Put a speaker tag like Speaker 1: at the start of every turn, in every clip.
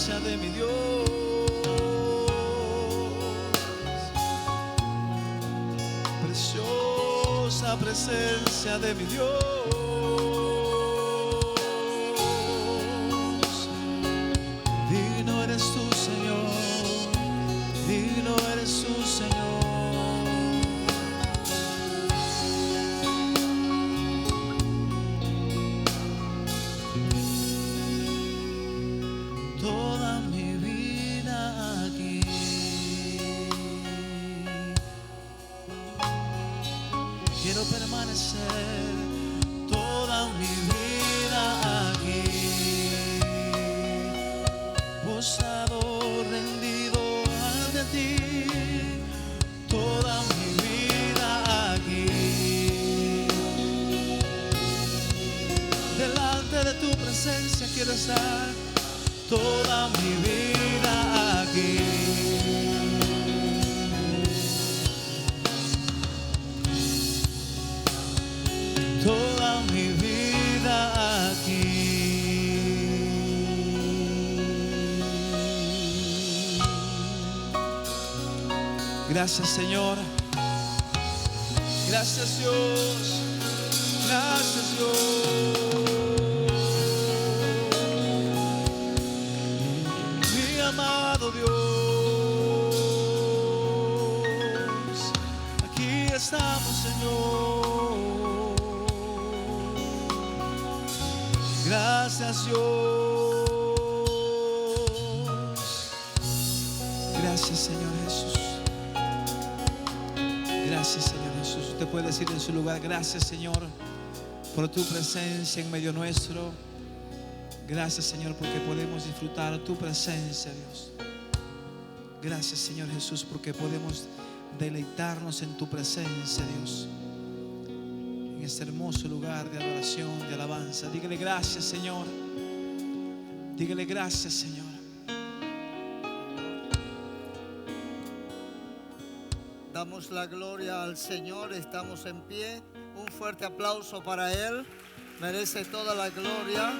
Speaker 1: presencia de mi Dios. Preciosa presencia de mi Dios. Digno eres tú, Señor. Digno eres tú, Señor. Toda mi vida aquí quiero permanecer. Toda mi vida aquí, postrado, rendido ante ti. Toda mi vida aquí, delante de tu presencia quiero estar. Toda mi vida aquí, toda mi vida aquí. Gracias, Señor. Gracias, Dios. Gracias, Dios. Mi amado Dios, aquí estamos, Señor. Gracias, Dios. Gracias, Señor Jesús. Gracias, Señor Jesús. Usted puede decir en su lugar: gracias, Señor, por tu presencia en medio nuestro. Gracias, Señor, porque podemos disfrutar tu presencia, Dios. Gracias, Señor Jesús, porque podemos deleitarnos en tu presencia, Dios, en este hermoso lugar de adoración, de alabanza. Dígale gracias, Señor. Dígale gracias, Señor.
Speaker 2: Damos la gloria al Señor, estamos en pie. Un fuerte aplauso para Él. Merece toda la gloria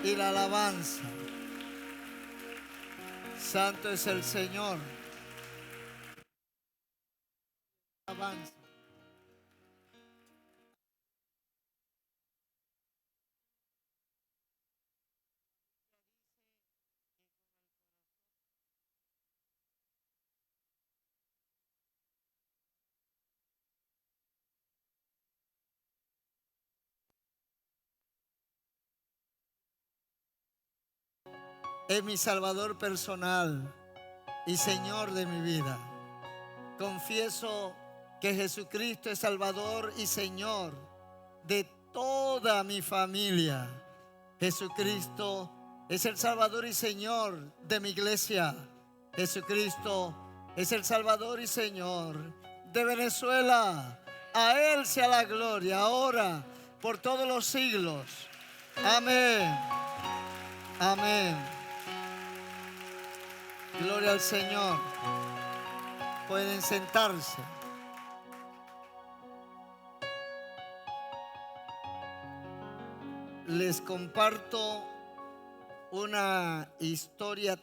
Speaker 2: y la alabanza. Santo es el Señor. Alabanza. Es mi Salvador personal y Señor de mi vida. Confieso que Jesucristo es Salvador y Señor de toda mi familia. Jesucristo es el Salvador y Señor de mi iglesia. Jesucristo es el Salvador y Señor de Venezuela. A Él sea la gloria, ahora, por todos los siglos. Amén. Amén. Gloria al Señor. Pueden sentarse. Les comparto una historia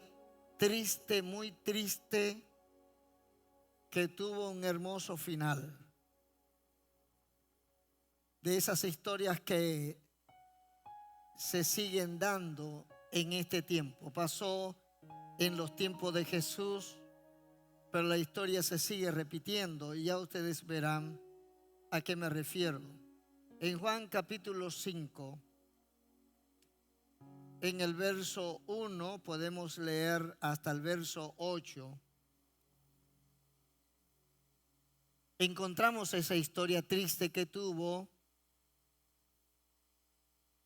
Speaker 2: triste, muy triste, que tuvo un hermoso final. De esas historias que se siguen dando en este tiempo. Pasó en los tiempos de Jesús, pero la historia se sigue repitiendo y ya ustedes verán a qué me refiero. En Juan capítulo 5, en el verso 1 podemos leer hasta el verso 8. Encontramos esa historia triste que tuvo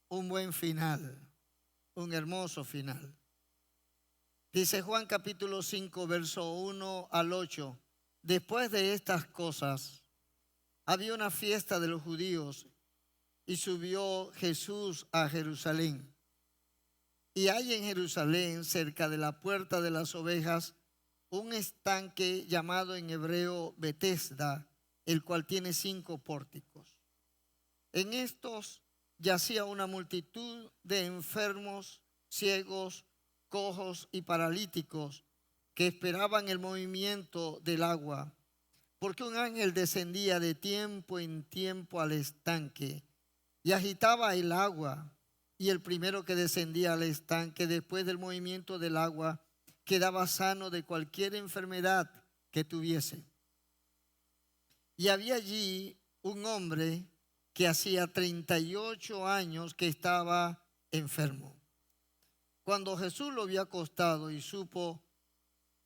Speaker 2: un buen final, un hermoso final. Dice Juan capítulo 5, verso 1 al 8. Después de estas cosas, había una fiesta de los judíos y subió Jesús a Jerusalén. Y hay en Jerusalén, cerca de la puerta de las ovejas, un estanque llamado en hebreo Betesda, el cual tiene 5 pórticos. En estos yacía una multitud de enfermos, ciegos, cojos y paralíticos que esperaban el movimiento del agua, porque un ángel descendía de tiempo en tiempo al estanque y agitaba el agua, y el primero que descendía al estanque después del movimiento del agua quedaba sano de cualquier enfermedad que tuviese. Y había allí un hombre que hacía 38 años que estaba enfermo. Cuando Jesús lo vio acostado y supo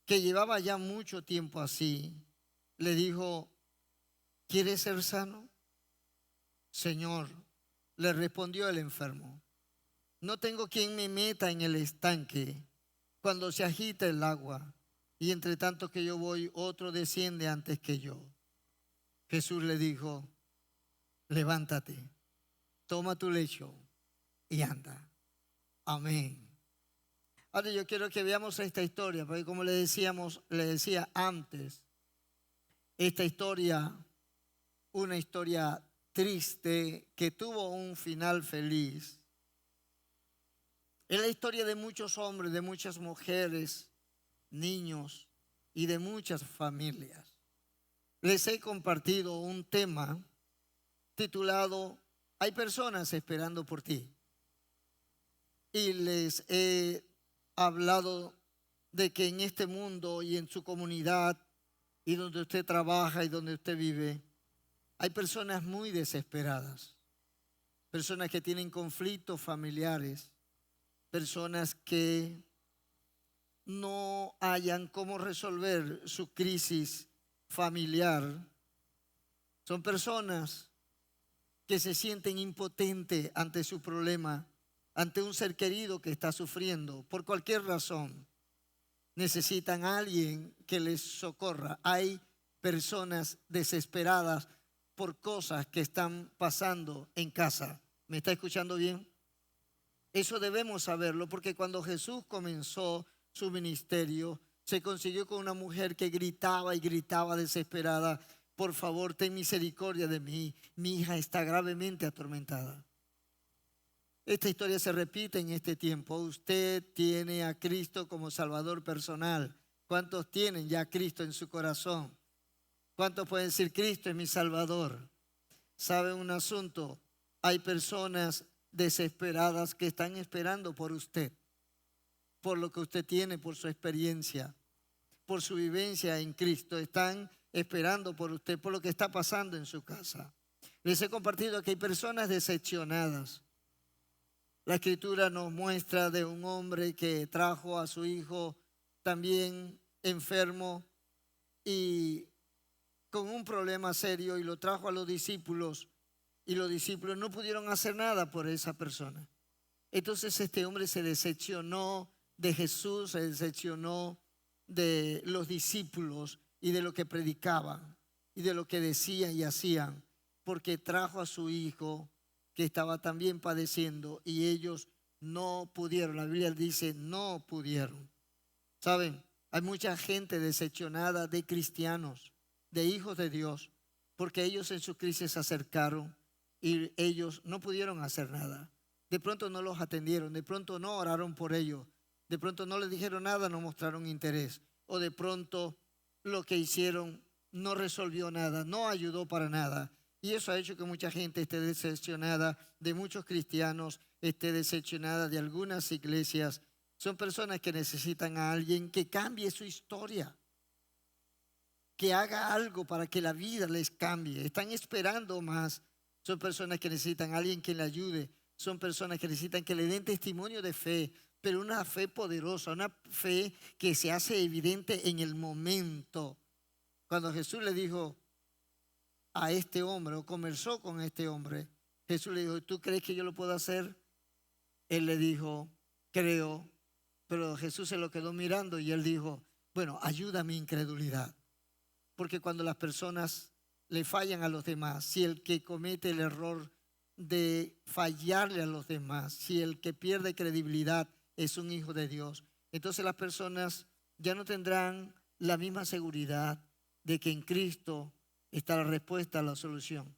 Speaker 2: que llevaba ya mucho tiempo así, le dijo: ¿quieres ser sano? Señor, le respondió el enfermo, no tengo quien me meta en el estanque cuando se agita el agua, y entre tanto que yo voy, otro desciende antes que yo. Jesús le dijo: levántate, toma tu lecho y anda. Amén. Ahora yo quiero que veamos esta historia, porque como le decía antes, esta historia, una historia triste que tuvo un final feliz. Es la historia de muchos hombres, de muchas mujeres, niños y de muchas familias. Les he compartido un tema titulado "Hay personas esperando por ti". Y les he hablado de que en este mundo y en su comunidad y donde usted trabaja y donde usted vive, hay personas muy desesperadas, personas que tienen conflictos familiares, personas que no hayan cómo resolver su crisis familiar. Son personas que se sienten impotentes ante su problema, ante un ser querido que está sufriendo por cualquier razón. Necesitan a alguien que les socorra. Hay personas desesperadas por cosas que están pasando en casa. ¿Me está escuchando bien? Eso debemos saberlo, porque cuando Jesús comenzó su ministerio, se consiguió con una mujer que gritaba y gritaba desesperada: por favor, ten misericordia de mí, mi hija está gravemente atormentada. Esta historia se repite en este tiempo. Usted tiene a Cristo como Salvador personal. ¿Cuántos tienen ya a Cristo en su corazón? ¿Cuántos pueden decir: Cristo es mi Salvador? ¿Saben un asunto? Hay personas desesperadas que están esperando por usted, por lo que usted tiene, por su experiencia, por su vivencia en Cristo. Están esperando por usted, por lo que está pasando en su casa. Les he compartido que hay personas decepcionadas. La Escritura nos muestra de un hombre que trajo a su hijo también enfermo y con un problema serio, y lo trajo a los discípulos, y los discípulos no pudieron hacer nada por esa persona. Entonces este hombre se decepcionó de Jesús, se decepcionó de los discípulos y de lo que predicaban y de lo que decían y hacían, porque trajo a su hijo que estaba también padeciendo y ellos no pudieron. La Biblia dice no pudieron. ¿Saben? Hay mucha gente decepcionada de cristianos, de hijos de Dios, porque ellos en su crisis se acercaron y ellos no pudieron hacer nada. De pronto no los atendieron, de pronto no oraron por ellos, de pronto no les dijeron nada, no mostraron interés, o de pronto lo que hicieron no resolvió nada, no ayudó para nada. Y eso ha hecho que mucha gente esté decepcionada de muchos cristianos, esté decepcionada de algunas iglesias. Son personas que necesitan a alguien que cambie su historia, que haga algo para que la vida les cambie. Están esperando más. Son personas que necesitan a alguien que le ayude. Son personas que necesitan que le den testimonio de fe, pero una fe poderosa, una fe que se hace evidente en el momento. Cuando Jesús le dijo a este hombre, o conversó con este hombre, Jesús le dijo: ¿tú crees que yo lo puedo hacer? Él le dijo: creo. Pero Jesús se lo quedó mirando y él dijo: bueno, ayuda a mi incredulidad. Porque cuando las personas le fallan a los demás, si el que comete el error de fallarle a los demás, si el que pierde credibilidad es un hijo de Dios, entonces las personas ya no tendrán la misma seguridad de que en Cristo está la respuesta a la solución.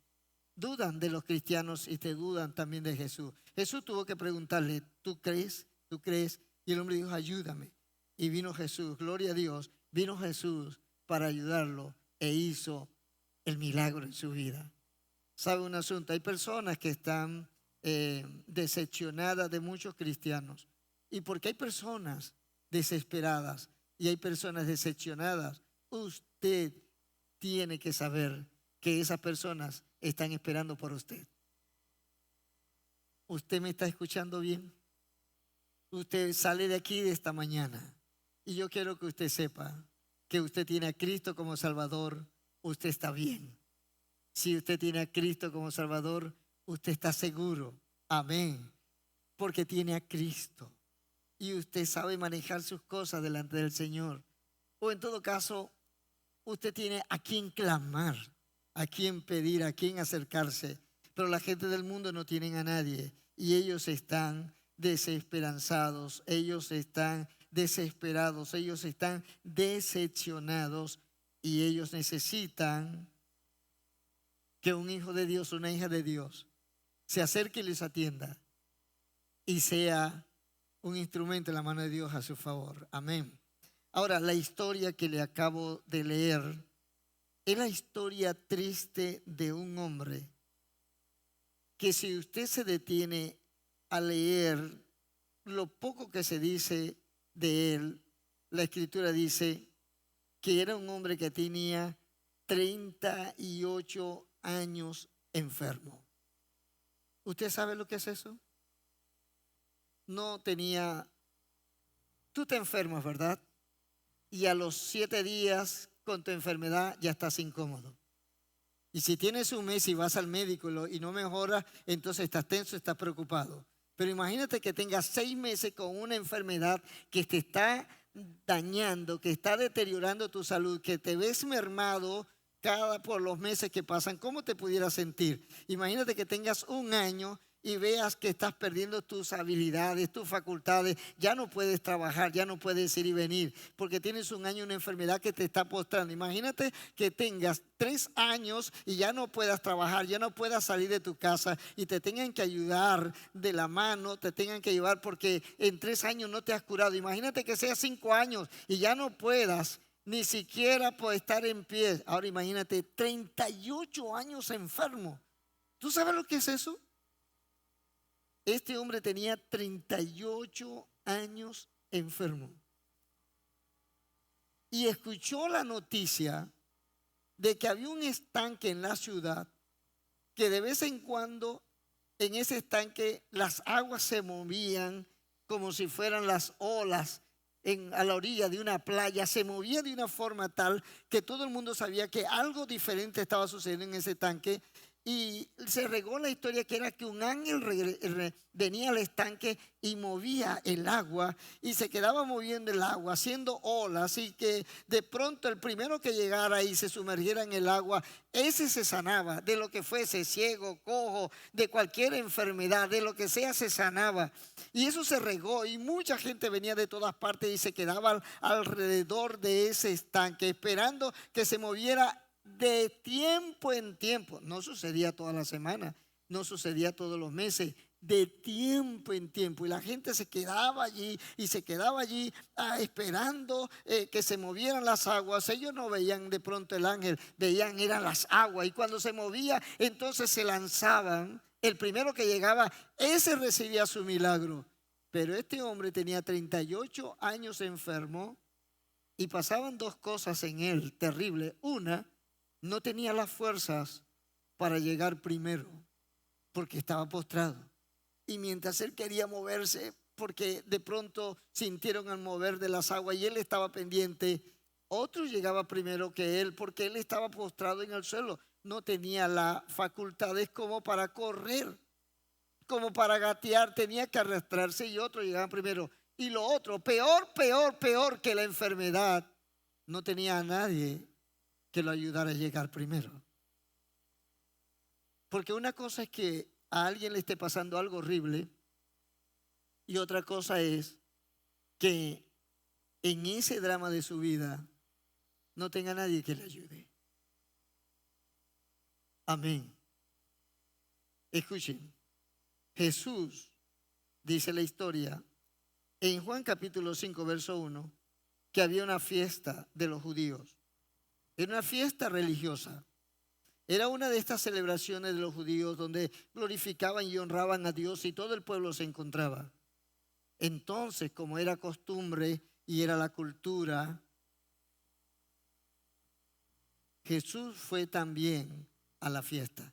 Speaker 2: Dudan de los cristianos y te dudan también de Jesús. Jesús tuvo que preguntarle: ¿tú crees? ¿Tú crees Y el hombre dijo, ayúdame. Y vino Jesús, gloria a Dios, vino Jesús para ayudarlo e hizo el milagro en su vida. ¿Sabe un asunto? Hay personas que están decepcionadas de muchos cristianos. Y porque hay personas desesperadas y hay personas decepcionadas, usted tiene que saber que esas personas están esperando por usted. ¿Usted me está escuchando bien? Usted sale de aquí de esta mañana y yo quiero que usted sepa que usted tiene a Cristo como Salvador, usted está bien. Si usted tiene a Cristo como Salvador, usted está seguro. Amén. Porque tiene a Cristo y usted sabe manejar sus cosas delante del Señor. O en todo caso, usted tiene a quien clamar, a quien pedir, a quien acercarse. Pero la gente del mundo no tienen a nadie y ellos están desesperanzados, ellos están desesperados, ellos están decepcionados y ellos necesitan que un hijo de Dios, una hija de Dios se acerque y les atienda y sea un instrumento en la mano de Dios a su favor. Amén. Ahora, la historia que le acabo de leer es la historia triste de un hombre que, si usted se detiene a leer lo poco que se dice de él, la escritura dice que era un hombre que tenía 38 años enfermo. ¿Usted sabe lo que es eso? No tenía, tú te enfermas, ¿verdad? Y a los 7 días con tu enfermedad ya estás incómodo. Y si tienes un mes y vas al médico y no mejora, entonces estás tenso, estás preocupado. Pero imagínate que tengas 6 meses con una enfermedad que te está dañando, que está deteriorando tu salud, que te ves mermado por los meses que pasan. ¿Cómo te pudieras sentir? Imagínate que tengas un año y veas que estás perdiendo tus habilidades, tus facultades, ya no puedes trabajar, ya no puedes ir y venir, porque tienes un año una enfermedad que te está postrando. Imagínate que tengas 3 años y ya no puedas trabajar, ya no puedas salir de tu casa y te tengan que ayudar de la mano, te tengan que llevar porque en 3 años no te has curado. Imagínate que sea 5 años y ya no puedas ni siquiera por estar en pie. Ahora imagínate 38 años enfermo. ¿Tú sabes lo que es eso? Este hombre tenía 38 años enfermo y escuchó la noticia de que había un estanque en la ciudad que de vez en cuando en ese estanque las aguas se movían como si fueran las olas a la orilla de una playa. Se movía de una forma tal que todo el mundo sabía que algo diferente estaba sucediendo en ese estanque. Y se regó la historia que era que un ángel venía al estanque y movía el agua y se quedaba moviendo el agua, haciendo olas, y que de pronto el primero que llegara y se sumergiera en el agua, ese se sanaba de lo que fuese, ciego, cojo, de cualquier enfermedad, de lo que sea se sanaba. Y eso se regó y mucha gente venía de todas partes y se quedaba alrededor de ese estanque esperando que se moviera de tiempo en tiempo. No sucedía toda la semana, no sucedía todos los meses, de tiempo en tiempo. Y la gente se quedaba allí y se quedaba allí esperando que se movieran las aguas. Ellos no veían de pronto el ángel, veían eran las aguas. Y cuando se movía, entonces se lanzaban. El primero que llegaba, ese recibía su milagro. Pero este hombre tenía 38 años enfermo y pasaban 2 cosas en él terribles. Una, no tenía las fuerzas para llegar primero porque estaba postrado. Y mientras él quería moverse, porque de pronto sintieron al mover de las aguas y él estaba pendiente, otro llegaba primero que él porque él estaba postrado en el suelo. No tenía las facultades como para correr, como para gatear, tenía que arrastrarse y otros llegaban primero. Y lo otro, peor que la enfermedad, no tenía a nadie que lo ayudara a llegar primero. Porque una cosa es que a alguien le esté pasando algo horrible y otra cosa es que en ese drama de su vida no tenga nadie que le ayude. Amén. Escuchen, Jesús, dice la historia, en Juan capítulo 5, verso 1, que había una fiesta de los judíos. Era una fiesta religiosa. Era una de estas celebraciones de los judíos donde glorificaban y honraban a Dios y todo el pueblo se encontraba. Entonces, como era costumbre y era la cultura, Jesús fue también a la fiesta.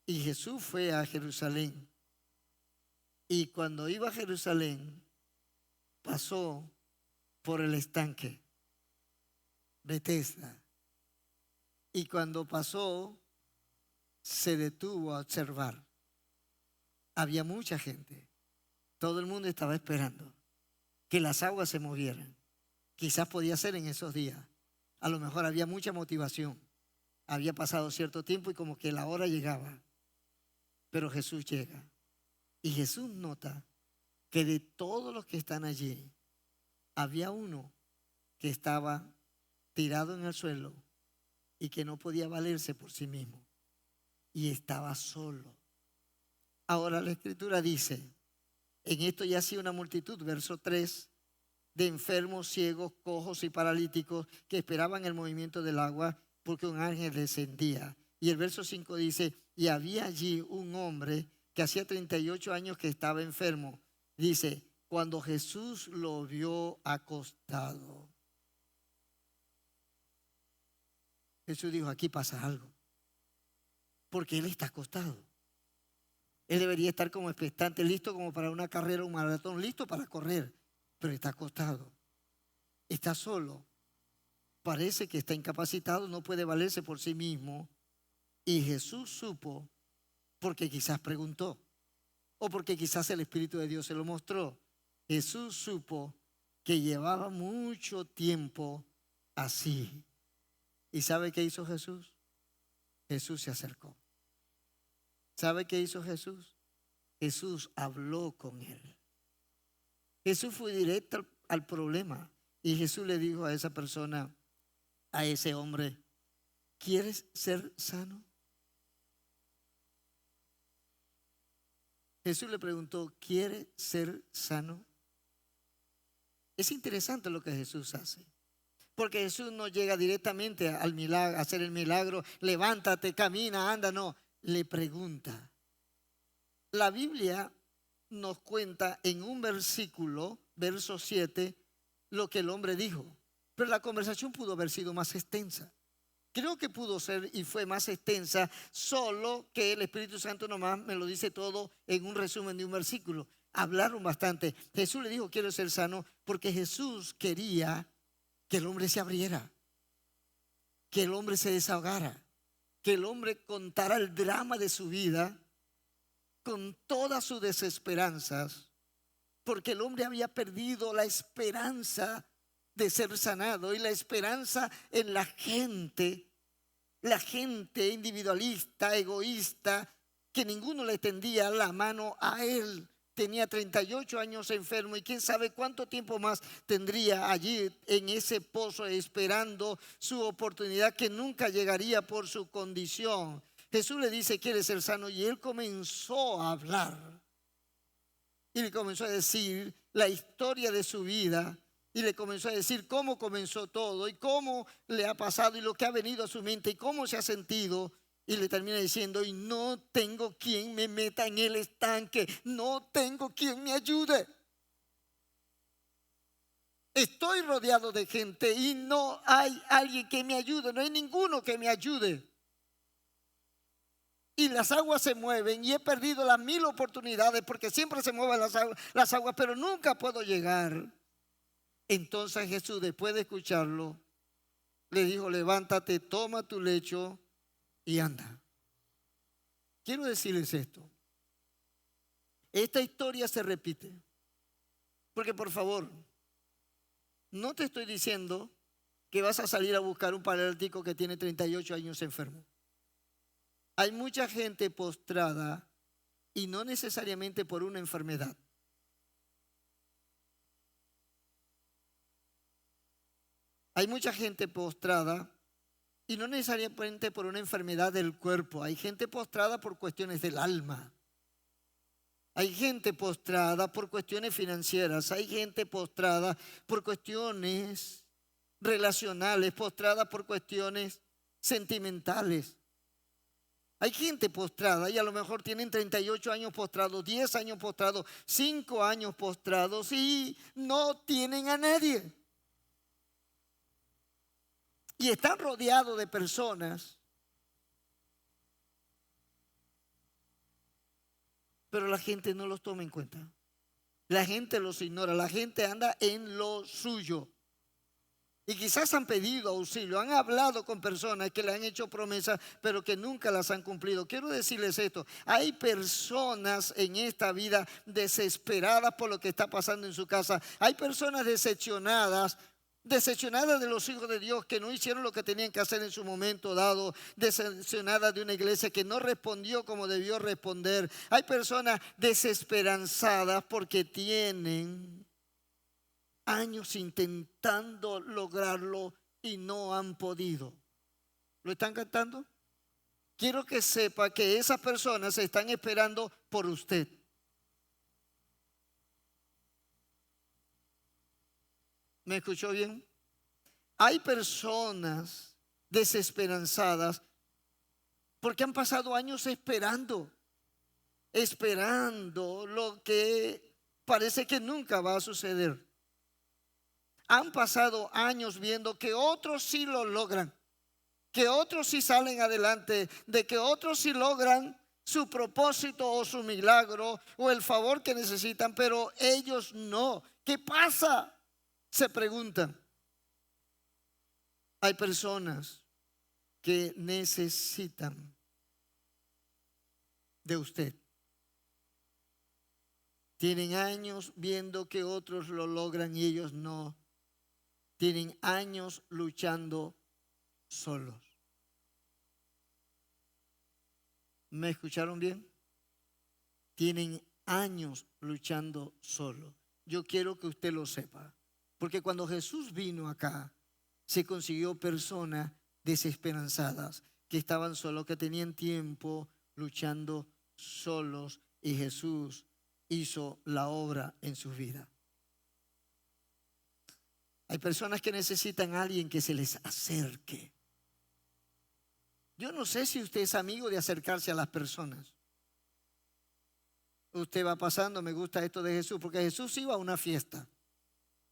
Speaker 2: Y Jesús fue a Jerusalén. Y cuando iba a Jerusalén, pasó por el estanque Betesda. Y cuando pasó, se detuvo a observar. Había mucha gente. Todo el mundo estaba esperando que las aguas se movieran. Quizás podía ser en esos días. A lo mejor había mucha motivación. Había pasado cierto tiempo y como que la hora llegaba. Pero Jesús llega. Y Jesús nota que de todos los que están allí, había uno que estaba tirado en el suelo y que no podía valerse por sí mismo. Y estaba solo. Ahora la Escritura dice, en esto yacía una multitud, verso 3, de enfermos, ciegos, cojos y paralíticos que esperaban el movimiento del agua porque un ángel descendía. Y el verso 5 dice, y había allí un hombre que hacía 38 años que estaba enfermo. Dice, cuando Jesús lo vio acostado, Jesús dijo, aquí pasa algo, porque él está acostado. Él debería estar como expectante, listo como para una carrera, un maratón, listo para correr, pero está acostado, está solo, parece que está incapacitado, no puede valerse por sí mismo. Y Jesús supo, porque quizás preguntó, o porque quizás el Espíritu de Dios se lo mostró. Jesús supo que llevaba mucho tiempo así. ¿Y sabe qué hizo Jesús? Jesús se acercó. ¿Sabe qué hizo Jesús? Jesús habló con él. Jesús fue directo al problema. Y Jesús le dijo a esa persona, a ese hombre, ¿quieres ser sano? Jesús le preguntó, ¿quiere ser sano? Es interesante lo que Jesús hace. Porque Jesús no llega directamente al milagro, a hacer el milagro, levántate, camina, anda, no. Le pregunta. La Biblia nos cuenta en un versículo, verso 7, lo que el hombre dijo. Pero la conversación pudo haber sido más extensa. Creo que pudo ser y fue más extensa, solo que el Espíritu Santo nomás me lo dice todo en un resumen de un versículo. Hablaron bastante. Jesús le dijo, quiero ser sano, porque Jesús quería que el hombre se abriera, que el hombre se desahogara, que el hombre contara el drama de su vida con todas sus desesperanzas, porque el hombre había perdido la esperanza de ser sanado y la esperanza en la gente individualista, egoísta, que ninguno le tendía la mano a él. Tenía 38 años enfermo y quién sabe cuánto tiempo más tendría allí en ese pozo esperando su oportunidad que nunca llegaría por su condición. Jesús le dice, ¿quieres ser sano? Y él comenzó a hablar y le comenzó a decir la historia de su vida y le comenzó a decir cómo comenzó todo y cómo le ha pasado y lo que ha venido a su mente y cómo se ha sentido. Y le termina diciendo, y no tengo quien me meta en el estanque, no tengo quien me ayude. Estoy rodeado de gente y no hay alguien que me ayude, no hay ninguno que me ayude. Y las aguas se mueven y he perdido las 1000 oportunidades porque siempre se mueven las aguas, pero nunca puedo llegar. Entonces Jesús, después de escucharlo, le dijo, levántate, toma tu lecho y anda. Quiero decirles esto. Esta historia se repite. Porque por favor, no te estoy diciendo que vas a salir a buscar un paralítico que tiene 38 años enfermo. Hay mucha gente postrada y no necesariamente por una enfermedad. Hay mucha gente postrada y no necesariamente por una enfermedad del cuerpo. Hay gente postrada por cuestiones del alma. Hay gente postrada por cuestiones financieras, hay gente postrada por cuestiones relacionales, postrada por cuestiones sentimentales. Hay gente postrada y a lo mejor tienen 38 años postrados, 10 años postrados, 5 años postrados y no tienen a nadie. Y están rodeados de personas, pero la gente no los toma en cuenta. La gente los ignora, la gente anda en lo suyo. Y quizás han pedido auxilio, han hablado con personas que le han hecho promesas, pero que nunca las han cumplido. Quiero decirles esto, hay personas en esta vida desesperadas por lo que está pasando en su casa. Hay personas decepcionadas de los hijos de Dios que no hicieron lo que tenían que hacer en su momento dado, decepcionadas de una iglesia que no respondió como debió responder. Hay personas desesperanzadas porque tienen años intentando lograrlo y no han podido. ¿Lo están cantando? Quiero que sepa que esas personas están esperando por usted. ¿Me escuchó bien? Hay personas desesperanzadas porque han pasado años esperando lo que parece que nunca va a suceder. Han pasado años viendo que otros sí lo logran, que otros sí salen adelante, de que otros sí logran su propósito o su milagro o el favor que necesitan, pero ellos no. ¿Qué pasa? Se preguntan. Hay personas que necesitan de usted. Tienen años viendo que otros lo logran y ellos no. Tienen años luchando solos. ¿Me escucharon bien? Tienen años luchando solos. Yo quiero que usted lo sepa. Porque cuando Jesús vino acá, se consiguió personas desesperanzadas, que estaban solos, que tenían tiempo luchando solos. Y Jesús hizo la obra en sus vidas. Hay personas que necesitan a alguien que se les acerque. Yo no sé si usted es amigo de acercarse a las personas. Usted va pasando, me gusta esto de Jesús, porque Jesús iba a una fiesta.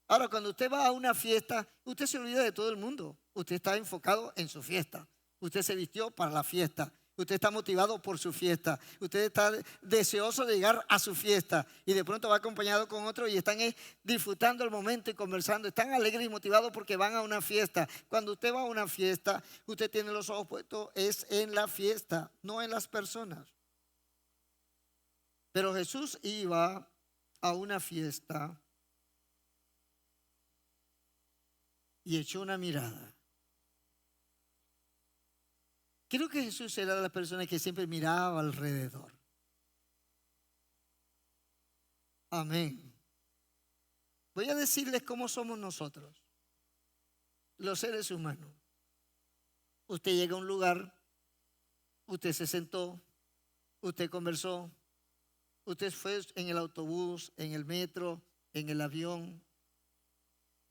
Speaker 2: Ahora, cuando usted va a una fiesta, usted se olvida de todo el mundo. Usted está enfocado en su fiesta. Usted se vistió para la fiesta. Usted está motivado por su fiesta. Usted está deseoso de llegar a su fiesta. Y de pronto va acompañado con otro y están disfrutando el momento y conversando. Están alegres y motivados porque van a una fiesta. Cuando usted va a una fiesta, usted tiene los ojos puestos es en la fiesta, no en las personas. Pero Jesús iba a una fiesta y echó una mirada. Creo que Jesús era de las personas que siempre miraba alrededor. Amén. Voy a decirles cómo somos nosotros, los seres humanos. Usted llega a un lugar, usted se sentó, usted conversó, usted fue en el autobús, en el metro, en el avión.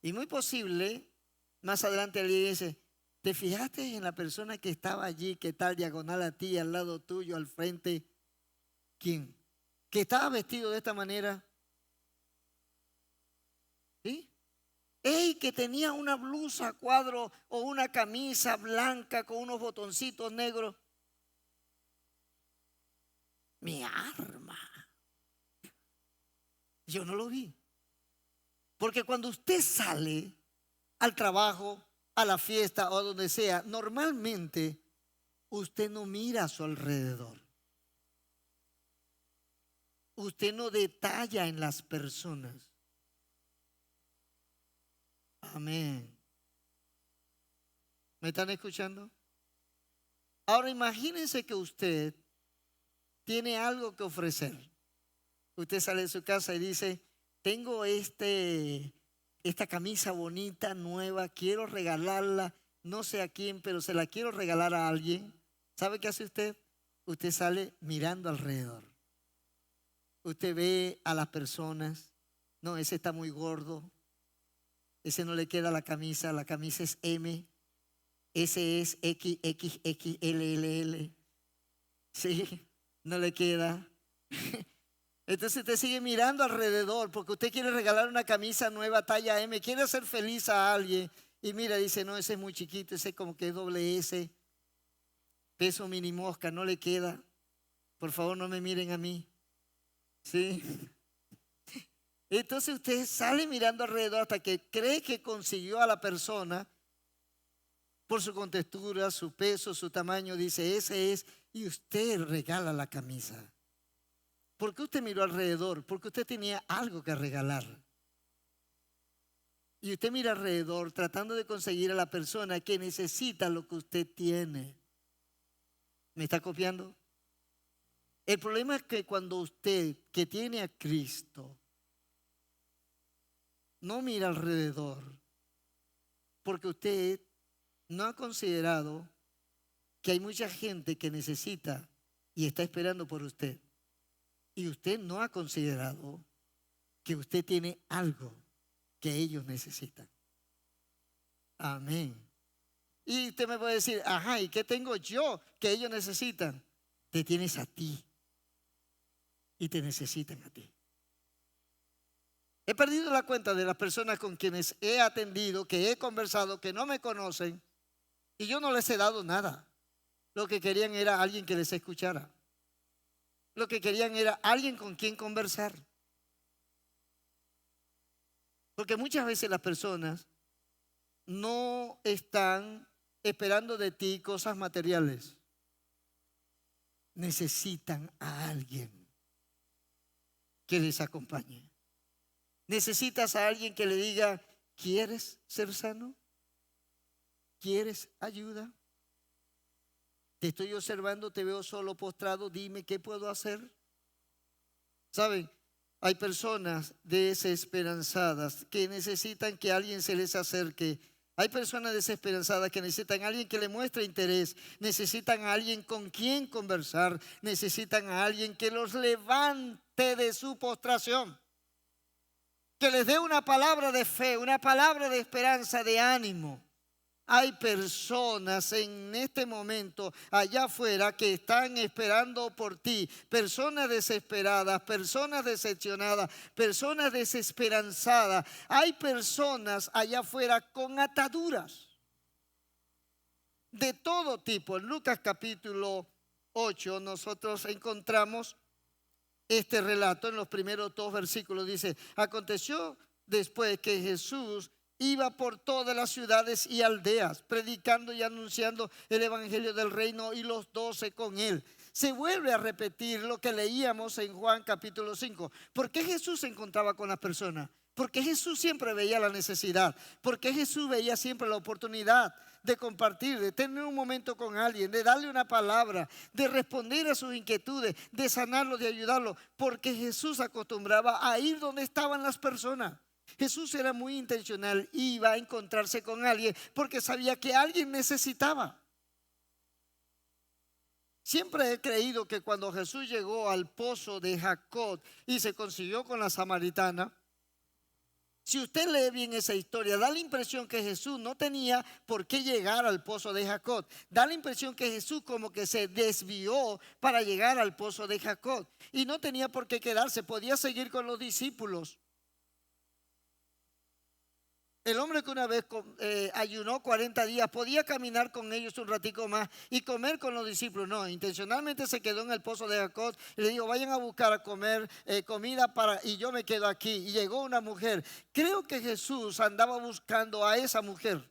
Speaker 2: Y muy posible, más adelante alguien dice: ¿te fijaste en la persona que estaba allí, que está diagonal a ti, al lado tuyo, al frente? ¿Quién? ¿Que estaba vestido de esta manera? ¿Sí? ¡Ey! Que tenía una blusa a cuadro o una camisa blanca con unos botoncitos negros. Mi arma. Yo no lo vi. Porque cuando usted sale al trabajo, a la fiesta o a donde sea, normalmente usted no mira a su alrededor. Usted no detalla en las personas. Amén. ¿Me están escuchando? Ahora imagínense que usted tiene algo que ofrecer. Usted sale de su casa y dice: tengo esta camisa bonita, nueva, quiero regalarla, no sé a quién, pero se la quiero regalar a alguien. ¿Sabe qué hace usted? Usted sale mirando alrededor. Usted ve a las personas, no, ese está muy gordo, ese no le queda la camisa es M, ese es XXXLLL, sí, no le queda. Entonces usted sigue mirando alrededor porque usted quiere regalar una camisa nueva talla M, quiere hacer feliz a alguien y mira, dice, no, ese es muy chiquito, ese es como que es doble S, peso mini mosca, no le queda. Por favor, no me miren a mí. ¿Sí? Entonces usted sale mirando alrededor hasta que cree que consiguió a la persona por su contextura, su peso, su tamaño, dice, ese es, y usted regala la camisa. ¿Por qué usted miró alrededor? Porque usted tenía algo que regalar. Y usted mira alrededor tratando de conseguir a la persona que necesita lo que usted tiene. ¿Me está copiando? El problema es que cuando usted, que tiene a Cristo, no mira alrededor, porque usted no ha considerado que hay mucha gente que necesita y está esperando por usted. Y usted no ha considerado que usted tiene algo que ellos necesitan. Amén. Y usted me puede decir, ajá, ¿y qué tengo yo que ellos necesitan? Te tienes a ti y te necesitan a ti. He perdido la cuenta de las personas con quienes he atendido, que he conversado, que no me conocen y yo no les he dado nada. Lo que querían era alguien que les escuchara. Lo que querían era alguien con quien conversar. Porque muchas veces las personas no están esperando de ti cosas materiales. Necesitan a alguien que les acompañe. Necesitas a alguien que le diga, ¿quieres ser sano? ¿Quieres ayuda? Te estoy observando, te veo solo postrado, dime qué puedo hacer. ¿Saben? Hay personas desesperanzadas que necesitan que alguien se les acerque. Hay personas desesperanzadas que necesitan a alguien que le muestre interés. Necesitan a alguien con quien conversar. Necesitan a alguien que los levante de su postración. Que les dé una palabra de fe, una palabra de esperanza, de ánimo. Hay personas en este momento allá afuera que están esperando por ti. Personas desesperadas, personas decepcionadas, personas desesperanzadas. Hay personas allá afuera con ataduras de todo tipo. En Lucas capítulo 8 nosotros encontramos este relato en los primeros 2 versículos. Dice, aconteció después que Jesús iba por todas las ciudades y aldeas, predicando y anunciando el evangelio del reino, y los 12 con él. Se vuelve a repetir lo que leíamos en Juan capítulo 5. ¿Por qué Jesús se encontraba con las personas? Porque Jesús siempre veía la necesidad. Porque Jesús veía siempre la oportunidad de compartir, de tener un momento con alguien, de darle una palabra, de responder a sus inquietudes, de sanarlo, de ayudarlo. Porque Jesús acostumbraba a ir donde estaban las personas. Jesús era muy intencional, iba a encontrarse con alguien porque sabía que alguien necesitaba. Siempre he creído que cuando Jesús llegó al pozo de Jacob y se consiguió con la samaritana, si usted lee bien esa historia, da la impresión que Jesús no tenía por qué llegar al pozo de Jacob. Da la impresión que Jesús como que se desvió para llegar al pozo de Jacob y no tenía por qué quedarse, podía seguir con los discípulos. El hombre que una vez ayunó 40 días podía caminar con ellos un ratico más y comer con los discípulos. No, intencionalmente se quedó en el pozo de Jacob y le dijo, vayan a buscar a comer comida y yo me quedo aquí. Y llegó una mujer. Creo que Jesús andaba buscando a esa mujer.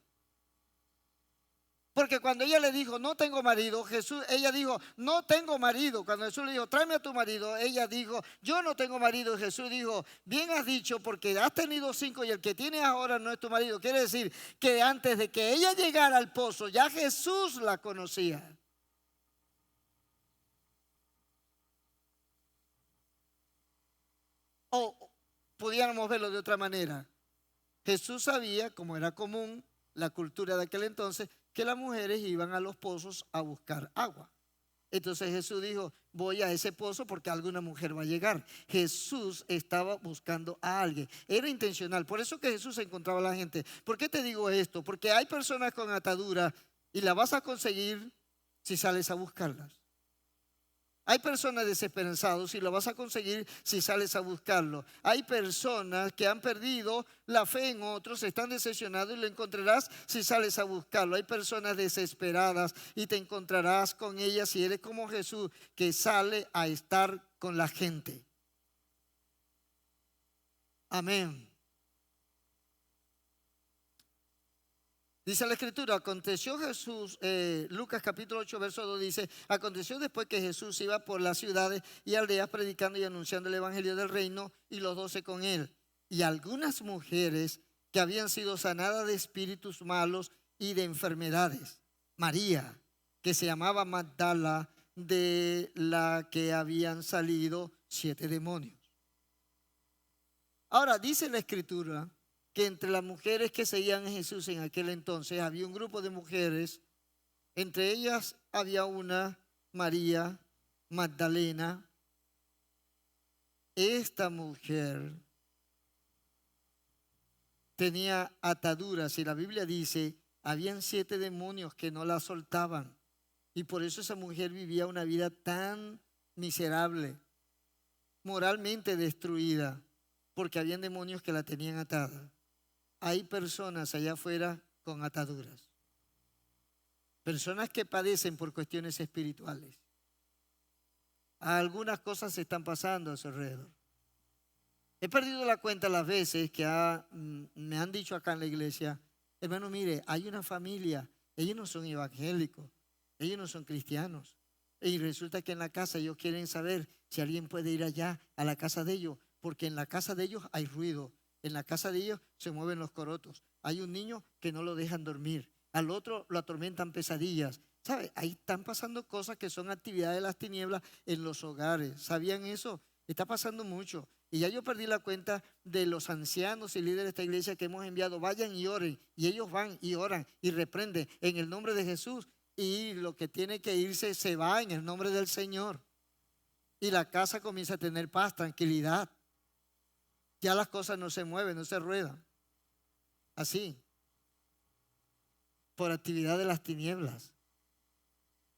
Speaker 2: Porque cuando ella le dijo, no tengo marido, ella dijo, no tengo marido. Cuando Jesús le dijo, tráeme a tu marido, ella dijo, yo no tengo marido. Y Jesús dijo, bien has dicho, porque has tenido 5 y el que tienes ahora no es tu marido. Quiere decir que antes de que ella llegara al pozo, ya Jesús la conocía. O pudiéramos verlo de otra manera. Jesús sabía, como era común, la cultura de aquel entonces, que las mujeres iban a los pozos a buscar agua. Entonces Jesús dijo, voy a ese pozo porque alguna mujer va a llegar. Jesús estaba buscando a alguien. Era intencional. Por eso que Jesús encontraba a la gente. ¿Por qué te digo esto? Porque hay personas con atadura y la vas a conseguir si sales a buscarlas. Hay personas desesperanzadas y lo vas a conseguir si sales a buscarlo. Hay personas que han perdido la fe en otros, están decepcionados y lo encontrarás si sales a buscarlo. Hay personas desesperadas y te encontrarás con ellas si eres como Jesús, que sale a estar con la gente. Amén. Dice la escritura, aconteció Jesús, Lucas capítulo 8 verso 2 dice, aconteció después que Jesús iba por las ciudades y aldeas predicando y anunciando el evangelio del reino y los 12 con él. Y algunas mujeres que habían sido sanadas de espíritus malos y de enfermedades. María, que se llamaba Magdala, de la que habían salido 7 demonios. Ahora dice la escritura que entre las mujeres que seguían a Jesús en aquel entonces había un grupo de mujeres. Entre ellas había una, María Magdalena. Esta mujer tenía ataduras y la Biblia dice, habían 7 demonios que no la soltaban. Y por eso esa mujer vivía una vida tan miserable, moralmente destruida, porque habían demonios que la tenían atada. Hay personas allá afuera con ataduras. Personas que padecen por cuestiones espirituales. Algunas cosas se están pasando a su alrededor. He perdido la cuenta las veces que me han dicho acá en la iglesia, hermano, mire, hay una familia, ellos no son evangélicos, ellos no son cristianos. Y resulta que en la casa ellos quieren saber si alguien puede ir allá a la casa de ellos, porque en la casa de ellos hay ruido. En la casa de ellos se mueven los corotos. Hay un niño que no lo dejan dormir. Al otro lo atormentan pesadillas. ¿Sabe? Ahí están pasando cosas que son actividades de las tinieblas en los hogares. ¿Sabían eso? Está pasando mucho. Y ya yo perdí la cuenta de los ancianos y líderes de esta iglesia que hemos enviado. Vayan y oren. Y ellos van y oran y reprenden en el nombre de Jesús. Y lo que tiene que irse se va en el nombre del Señor. Y la casa comienza a tener paz, tranquilidad. Ya las cosas no se mueven, no se ruedan. Así. Por actividad de las tinieblas.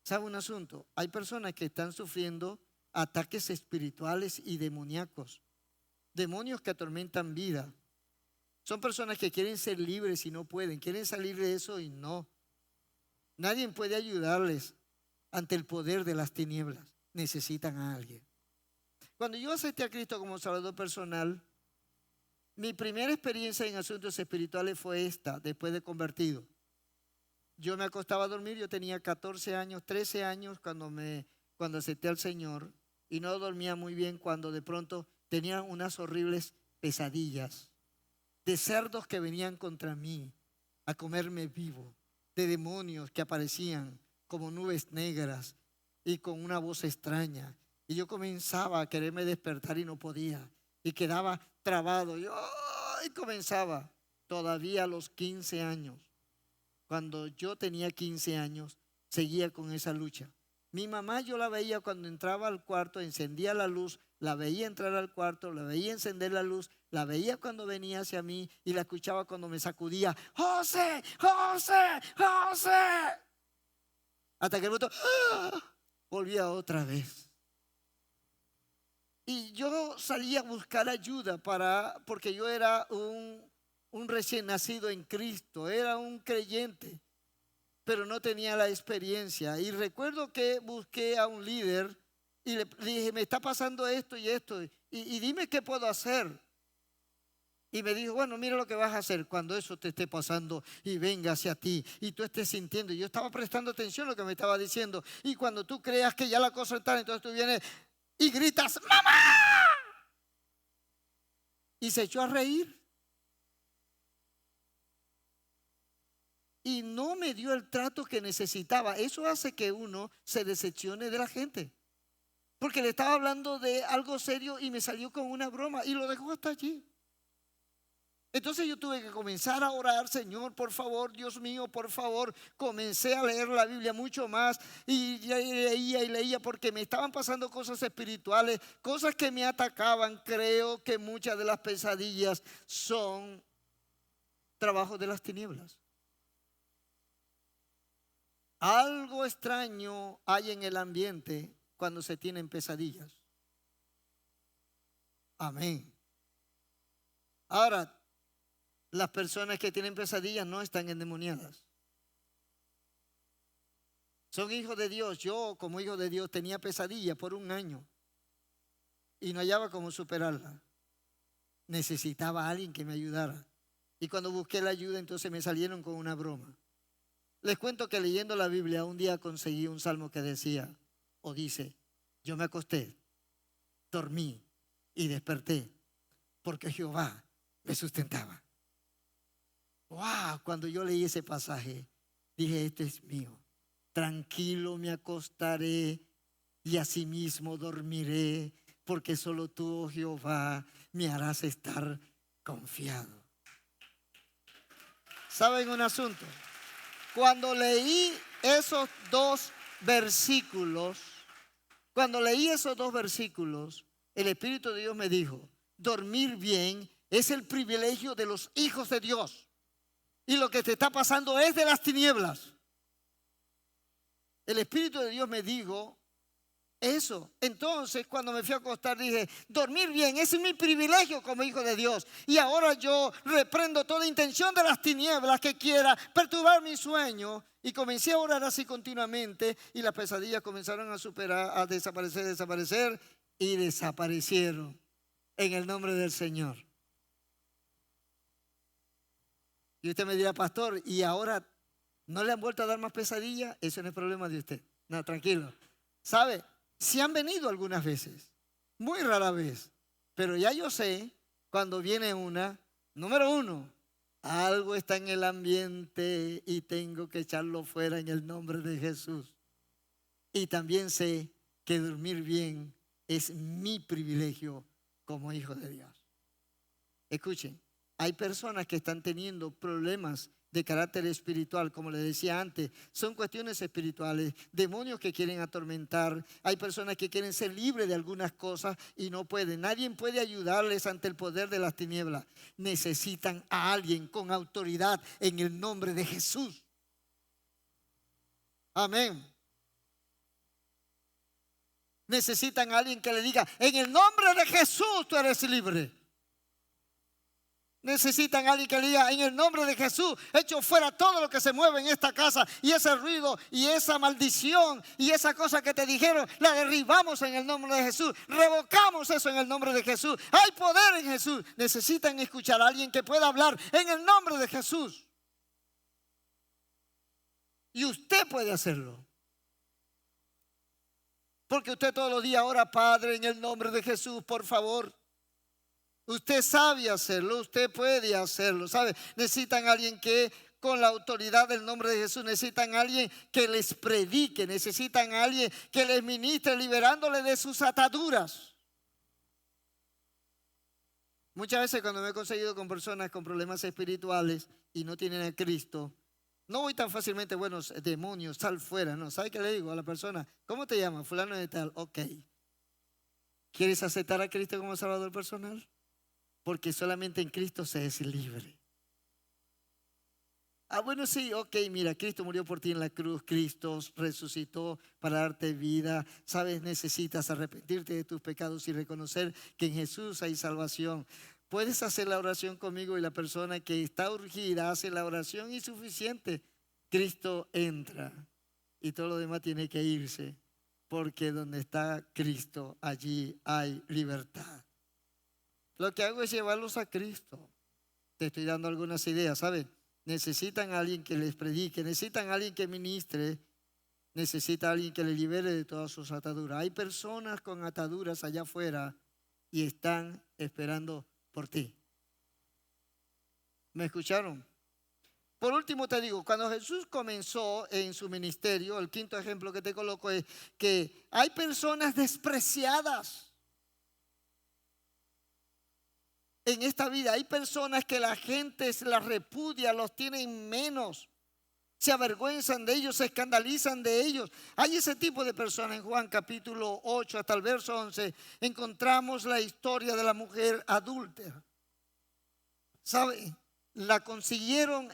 Speaker 2: ¿Sabe un asunto? Hay personas que están sufriendo ataques espirituales y demoníacos. Demonios que atormentan vida. Son personas que quieren ser libres y no pueden. Quieren salir de eso y no. Nadie puede ayudarles ante el poder de las tinieblas. Necesitan a alguien. Cuando yo acepté a Cristo como Salvador personal, mi primera experiencia en asuntos espirituales fue esta, después de convertido. Yo me acostaba a dormir, yo tenía 14 años, 13 años cuando acepté al Señor y no dormía muy bien cuando de pronto tenía unas horribles pesadillas de cerdos que venían contra mí a comerme vivo, de demonios que aparecían como nubes negras y con una voz extraña. Y yo comenzaba a quererme despertar y no podía. Y quedaba trabado. Y comenzaba todavía a los 15 años. Cuando yo tenía 15 años, seguía con esa lucha. Mi mamá yo la veía cuando entraba al cuarto, encendía la luz, la veía entrar al cuarto, la veía encender la luz, la veía cuando venía hacia mí y la escuchaba cuando me sacudía. ¡José! ¡José! ¡José! Hasta que el momento volvía otra vez. Y yo salí a buscar ayuda porque yo era un recién nacido en Cristo, era un creyente, pero no tenía la experiencia. Y recuerdo que busqué a un líder y le dije, me está pasando esto y esto, y dime qué puedo hacer. Y me dijo, bueno, mira lo que vas a hacer cuando eso te esté pasando y venga hacia ti y tú estés sintiendo. Y yo estaba prestando atención a lo que me estaba diciendo. Y cuando tú creas que ya la cosa está, entonces tú vienes y gritas, ¡mamá! Y se echó a reír. Y no me dio el trato que necesitaba. Eso hace que uno se decepcione de la gente. Porque le estaba hablando de algo serio y me salió con una broma y lo dejó hasta allí. Entonces yo tuve que comenzar a orar, Señor, por favor, Dios mío, por favor. Comencé a leer la Biblia mucho más y leía y leía porque me estaban pasando cosas espirituales, cosas que me atacaban. Creo que muchas de las pesadillas son trabajos de las tinieblas. Algo extraño hay en el ambiente cuando se tienen pesadillas. Amén. Ahora, las personas que tienen pesadillas no están endemoniadas. Son hijos de Dios. Yo, como hijo de Dios, tenía pesadillas por un año y no hallaba cómo superarla. Necesitaba a alguien que me ayudara. Y cuando busqué la ayuda, entonces me salieron con una broma. Les cuento que leyendo la Biblia, un día conseguí un salmo que decía, o dice, yo me acosté, dormí y desperté, porque Jehová me sustentaba. Wow, cuando yo leí ese pasaje, dije, esto es mío. Tranquilo me acostaré y asimismo dormiré, porque solo tú, oh Jehová, me harás estar confiado. ¿Saben un asunto? Cuando leí esos dos versículos, el Espíritu de Dios me dijo, dormir bien es el privilegio de los hijos de Dios. Y lo que te está pasando es de las tinieblas. El Espíritu de Dios me dijo eso. Entonces, cuando me fui a acostar, dije, dormir bien, ese es mi privilegio como hijo de Dios. Y ahora yo reprendo toda intención de las tinieblas que quiera perturbar mi sueño. Y comencé a orar así continuamente. Y las pesadillas comenzaron a desaparecer. Y desaparecieron en el nombre del Señor. Y usted me dirá, pastor, ¿y ahora no le han vuelto a dar más pesadillas? Eso no es problema de usted. No, tranquilo. ¿Sabe? Sí han venido algunas veces, muy rara vez. Pero ya yo sé, cuando viene una, número uno, algo está en el ambiente y tengo que echarlo fuera en el nombre de Jesús. Y también sé que dormir bien es mi privilegio como hijo de Dios. Escuchen. Hay personas que están teniendo problemas de carácter espiritual, como les decía antes, son cuestiones espirituales, demonios que quieren atormentar. Hay personas que quieren ser libres de algunas cosas y no pueden. Nadie puede ayudarles ante el poder de las tinieblas. Necesitan a alguien con autoridad en el nombre de Jesús. Amén. Necesitan a alguien que le diga, en el nombre de Jesús tú eres libre. Necesitan a alguien que le diga, en el nombre de Jesús, echo fuera todo lo que se mueve en esta casa, y ese ruido y esa maldición y esa cosa que te dijeron, la derribamos en el nombre de Jesús, revocamos eso en el nombre de Jesús. Hay poder en Jesús. Necesitan escuchar a alguien que pueda hablar en el nombre de Jesús. Y usted puede hacerlo. Porque usted todos los días ora, Padre, en el nombre de Jesús, por favor. Usted sabe hacerlo, usted puede hacerlo, ¿sabe? Necesitan a alguien que con la autoridad del nombre de Jesús, necesitan a alguien que les predique, necesitan a alguien que les ministre liberándole de sus ataduras. Muchas veces cuando me he conseguido con personas con problemas espirituales y no tienen a Cristo, no voy tan fácilmente, bueno, demonios, sal fuera, no. ¿Sabe qué le digo a la persona? ¿Cómo te llamas? Fulano de tal. Ok. ¿Quieres aceptar a Cristo como Salvador personal? Porque solamente en Cristo se es libre. Ah, bueno, sí, ok, mira, Cristo murió por ti en la cruz, Cristo resucitó para darte vida. Sabes, necesitas arrepentirte de tus pecados y reconocer que en Jesús hay salvación. Puedes hacer la oración conmigo y la persona que está urgida hace la oración y suficiente. Cristo entra y todo lo demás tiene que irse, porque donde está Cristo, allí hay libertad. Lo que hago es llevarlos a Cristo. Te estoy dando algunas ideas, ¿sabes? Necesitan a alguien que les predique, necesitan a alguien que ministre, necesitan a alguien que les libere de todas sus ataduras. Hay personas con ataduras allá afuera y están esperando por ti. ¿Me escucharon? Por último te digo, cuando Jesús comenzó en su ministerio, el quinto ejemplo que te coloco es que hay personas despreciadas. en esta vida. Hay personas que la gente se las repudia, los tienen menos, se avergüenzan de ellos, se escandalizan de ellos. Hay ese tipo de personas. En Juan capítulo 8 hasta el verso 11 encontramos la historia de la mujer adúltera. ¿Sabe? La consiguieron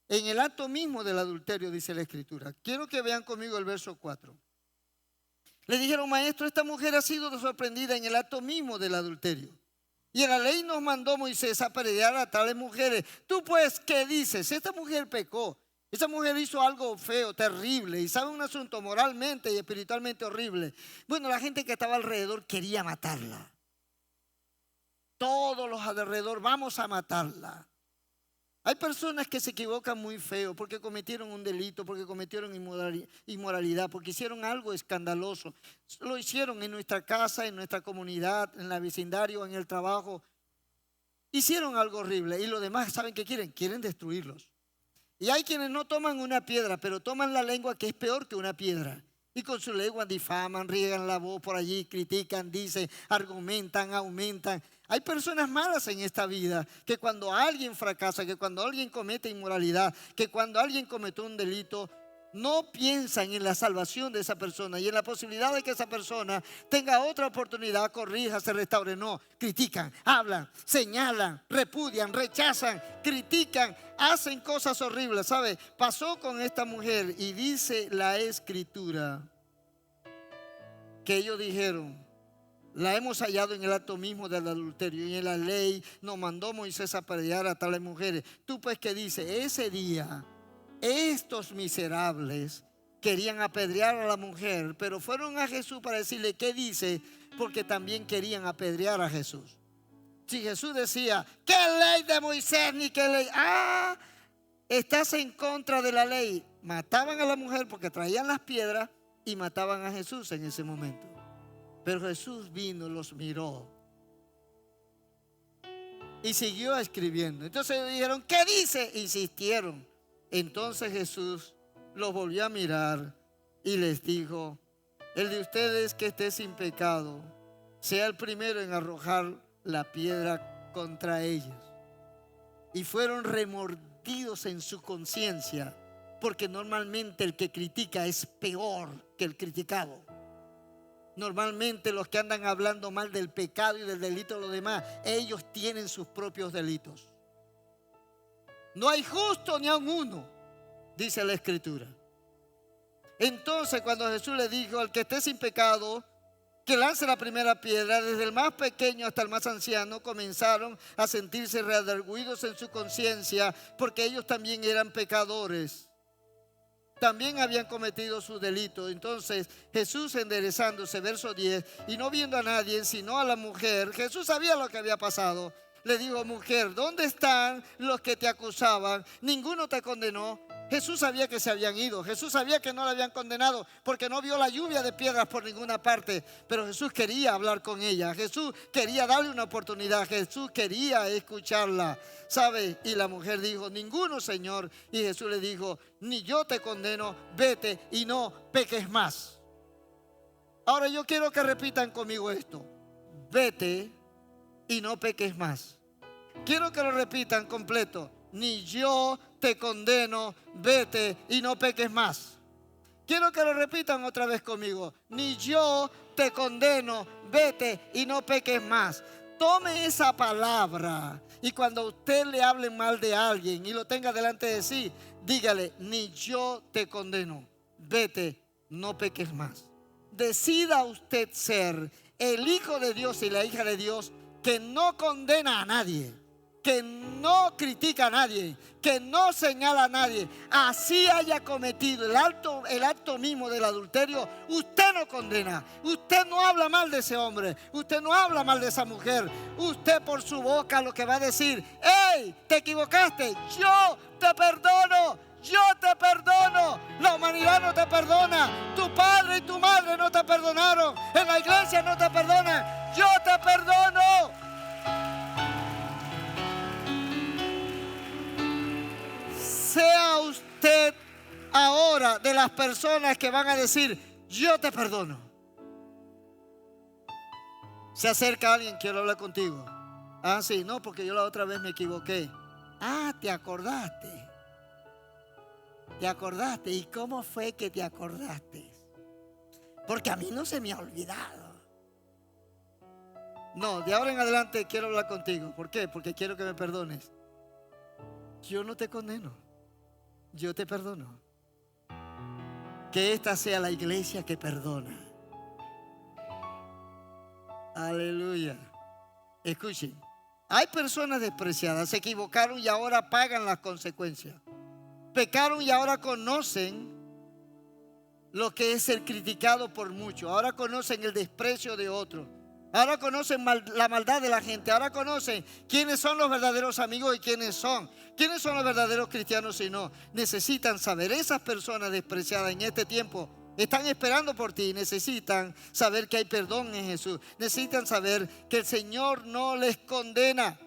Speaker 2: en el acto mismo del adulterio, dice la Escritura. Quiero que vean conmigo el verso 4. Le dijeron: maestro, esta mujer ha sido sorprendida en el acto mismo del adulterio. Y en la ley nos mandó Moisés a apedrear a tales mujeres. Tú pues, ¿qué dices? Esta mujer pecó. Esta mujer hizo algo feo, terrible, y sabe, un asunto moralmente y espiritualmente horrible. Bueno, la gente que estaba alrededor quería matarla. Todos los alrededor, vamos a matarla. Hay personas que se equivocan muy feo porque cometieron un delito, porque cometieron inmoralidad, porque hicieron algo escandaloso. Lo hicieron en nuestra casa, en nuestra comunidad, en la vecindario, en el trabajo. Hicieron algo horrible y los demás, ¿saben qué quieren? Quieren destruirlos. Y hay quienes no toman una piedra, pero toman la lengua, que es peor que una piedra. Y con su lengua difaman, riegan la voz por allí, critican, dicen, argumentan, aumentan. Hay personas malas en esta vida que cuando alguien fracasa, que cuando alguien comete inmoralidad, que cuando alguien cometió un delito, no piensan en la salvación de esa persona y en la posibilidad de que esa persona tenga otra oportunidad, corrija, se restaure. No, critican, hablan, señalan, repudian, rechazan, critican, hacen cosas horribles. ¿Sabe? Pasó con esta mujer y dice la Escritura que ellos dijeron: la hemos hallado en el acto mismo del adulterio, y en la ley nos mandó Moisés a apedrear a tales mujeres. Tú pues, ¿qué dice? Ese día estos miserables querían apedrear a la mujer, pero fueron a Jesús para decirle: ¿qué dice? Porque también querían apedrear a Jesús. Si Jesús decía: ¿qué ley de Moisés ni qué ley? Estás en contra de la ley. Mataban a la mujer porque traían las piedras y mataban a Jesús en ese momento. Pero Jesús vino, los miró y siguió escribiendo. Entonces dijeron: ¿qué dice? Insistieron. Entonces Jesús los volvió a mirar y les dijo: el de ustedes que esté sin pecado, sea el primero en arrojar la piedra contra ellos. Y fueron remordidos en su conciencia, porque normalmente el que critica es peor que el criticado. Normalmente los que andan hablando mal del pecado y del delito de los demás, ellos tienen sus propios delitos. No hay justo ni aun uno, dice la Escritura. Entonces, cuando Jesús le dijo: al que esté sin pecado, que lance la primera piedra, desde el más pequeño hasta el más anciano comenzaron a sentirse redargüidos en su conciencia, porque ellos también eran pecadores. También habían cometido sus delitos. Entonces Jesús, enderezándose, verso 10, y no viendo a nadie sino a la mujer, Jesús sabía lo que había pasado. Le dijo: mujer, ¿dónde están los que te acusaban? ¿Ninguno te condenó? Jesús sabía que se habían ido. Jesús sabía que no la habían condenado porque no vio la lluvia de piedras por ninguna parte. Pero Jesús quería hablar con ella. Jesús quería darle una oportunidad. Jesús quería escucharla. ¿Sabe? Y la mujer dijo: ninguno, Señor. Y Jesús le dijo: ni yo te condeno, vete y no peques más. Ahora yo quiero que repitan conmigo esto: vete y no peques más. Quiero que lo repitan completo: ni yo te condeno, vete y no peques más. Quiero que lo repitan otra vez conmigo: ni yo te condeno, vete y no peques más. Tome esa palabra y cuando usted le hable mal de alguien y lo tenga delante de sí, dígale: ni yo te condeno, vete, no peques más. Decida usted ser el hijo de Dios y la hija de Dios que no condena a nadie, que no critica a nadie, que no señala a nadie. Así haya cometido el acto mismo del adulterio, usted no condena, usted no habla mal de ese hombre, usted no habla mal de esa mujer. Usted por su boca lo que va a decir: ¡hey, te equivocaste! ¡Yo te perdono! ¡Yo te perdono! La humanidad no te perdona. Tu padre y tu madre no te perdonaron. En la iglesia no te perdonan. ¡Yo te perdono! Sea usted ahora de las personas que van a decir: yo te perdono. Se acerca alguien, quiero hablar contigo. Ah, sí, no, porque yo la otra vez me equivoqué. Ah, te acordaste. Te acordaste. ¿Y cómo fue que te acordaste? Porque a mí no se me ha olvidado. No, de ahora en adelante quiero hablar contigo. ¿Por qué? Porque quiero que me perdones. Yo no te condeno, yo te perdono. Que esta sea la iglesia que perdona. Aleluya. Escuchen, hay personas despreciadas, se equivocaron y ahora pagan las consecuencias. Pecaron y ahora conocen lo que es ser criticado por muchos. Ahora conocen el desprecio de otros. Ahora conocen la maldad de la gente. Ahora conocen quiénes son los verdaderos amigos y quiénes son los verdaderos cristianos y no. Necesitan saber, esas personas despreciadas en este tiempo están esperando por ti. Necesitan saber que hay perdón en Jesús. Necesitan saber que el Señor no les condena.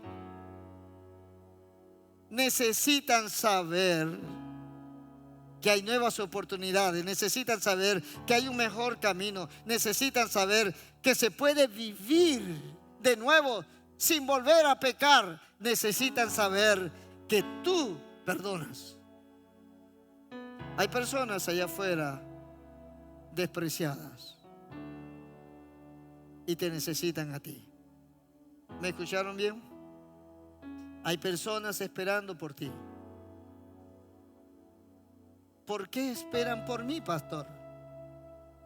Speaker 2: Necesitan saber que hay nuevas oportunidades. Necesitan saber que hay un mejor camino. Necesitan saber que se puede vivir de nuevo sin volver a pecar. Necesitan saber que tú perdonas. Hay personas allá afuera despreciadas y te necesitan a ti. ¿Me escucharon bien? Hay personas esperando por ti. ¿Por qué esperan por mí, pastor?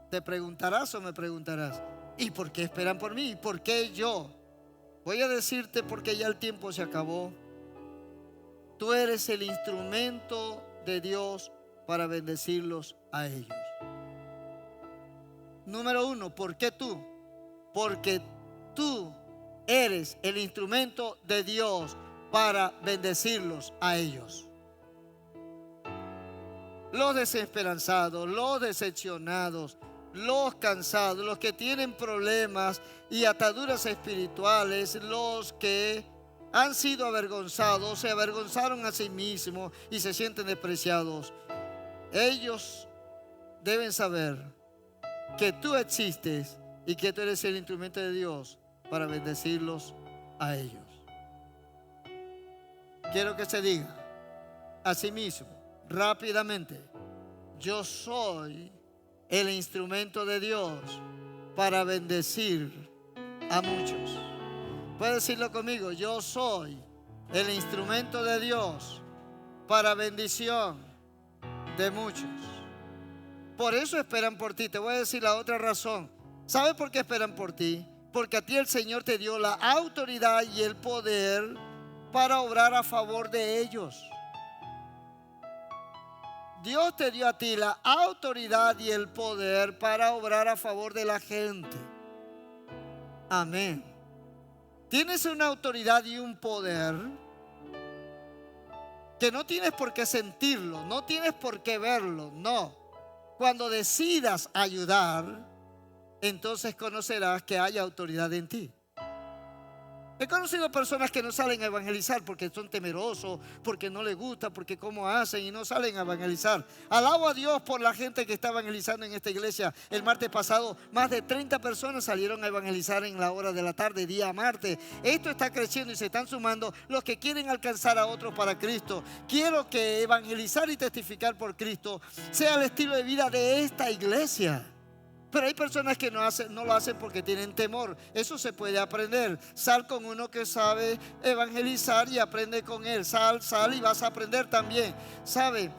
Speaker 2: ¿Te preguntarás o me preguntarás? ¿Y por qué esperan por mí? ¿Por qué yo? Voy a decirte porque ya el tiempo se acabó. Tú eres el instrumento de Dios para bendecirlos a ellos. Número uno, ¿por qué tú? Porque tú eres el instrumento de Dios para bendecirlos a ellos. Los desesperanzados, los decepcionados, los cansados, los que tienen problemas y ataduras espirituales, los que han sido avergonzados, se avergonzaron a sí mismos y se sienten despreciados. Ellos deben saber que tú existes y que tú eres el instrumento de Dios para bendecirlos a ellos. Quiero que se diga a sí mismo rápidamente: yo soy el instrumento de Dios para bendecir a muchos. Puede decirlo conmigo: yo soy el instrumento de Dios para bendición de muchos. Por eso esperan por ti. Te voy a decir la otra razón. ¿Sabes por qué esperan por ti? Porque a ti el Señor te dio la autoridad y el poder para obrar a favor de ellos. Dios te dio a ti la autoridad y el poder para obrar a favor de la gente. Amén. Tienes una autoridad y un poder que no tienes por qué sentirlo, no tienes por qué verlo, no. Cuando decidas ayudar, entonces conocerás que hay autoridad en ti. He conocido personas que no salen a evangelizar porque son temerosos, porque no les gusta, porque cómo hacen y no salen a evangelizar. Alabo a Dios por la gente que está evangelizando en esta iglesia. El martes pasado más de 30 personas salieron a evangelizar en la hora de la tarde, día martes. Esto está creciendo y se están sumando los que quieren alcanzar a otros para Cristo. Quiero que evangelizar y testificar por Cristo sea el estilo de vida de esta iglesia. Pero hay personas que no lo hacen porque tienen temor. Eso se puede aprender. Sal con uno que sabe evangelizar y aprende con él. Sal y vas a aprender también. ¿Sabe?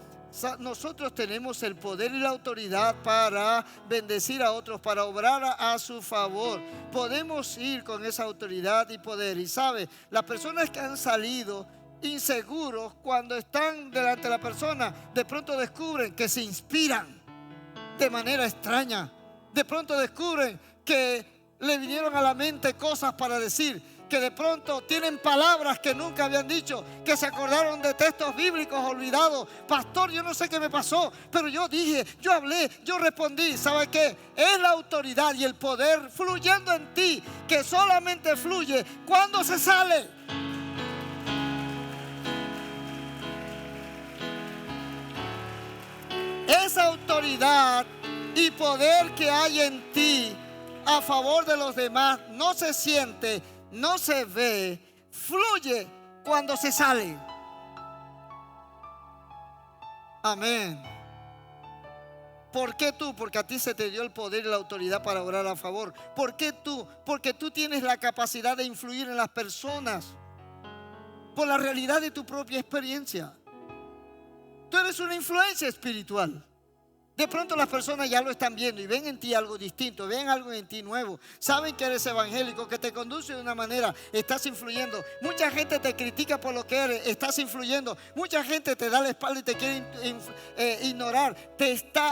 Speaker 2: Nosotros tenemos el poder y la autoridad para bendecir a otros, para obrar a su favor. Podemos ir con esa autoridad y poder. Y sabe, las personas que han salido inseguros, cuando están delante de la persona, de pronto descubren que se inspiran de manera extraña. De pronto descubren que le vinieron a la mente cosas para decir, que de pronto tienen palabras que nunca habían dicho, que se acordaron de textos bíblicos olvidados. Pastor, yo no sé qué me pasó, pero yo dije, yo hablé, yo respondí. ¿Sabe qué? Es la autoridad y el poder fluyendo en ti, que solamente fluye cuando se sale. Esa autoridad y poder que hay en ti a favor de los demás no se siente, no se ve, fluye cuando se sale. Amén. ¿Por qué tú? Porque a ti se te dio el poder y la autoridad para orar a favor. ¿Por qué tú? Porque tú tienes la capacidad de influir en las personas por la realidad de tu propia experiencia. Tú eres una influencia espiritual. De pronto las personas ya lo están viendo y ven en ti algo distinto, ven algo en ti nuevo. Saben que eres evangélico, que te conduce de una manera, estás influyendo. Mucha gente te critica por lo que eres, estás influyendo. Mucha gente te da la espalda y te quiere ignorar.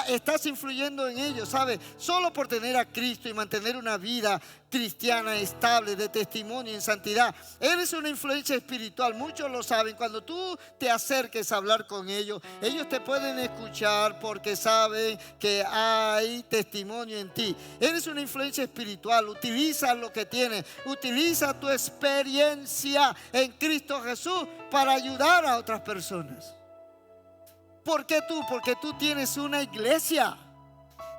Speaker 2: Estás influyendo en ellos, ¿sabes? Solo por tener a Cristo y mantener una vida cristiana estable, de testimonio en santidad. Eres una influencia espiritual, muchos lo saben. Cuando tú te acerques a hablar con ellos, ellos te pueden escuchar porque saben que hay testimonio en ti. Eres una influencia espiritual, utiliza lo que tienes, utiliza tu experiencia en Cristo Jesús para ayudar a otras personas. ¿Por qué tú? Porque tú tienes una iglesia.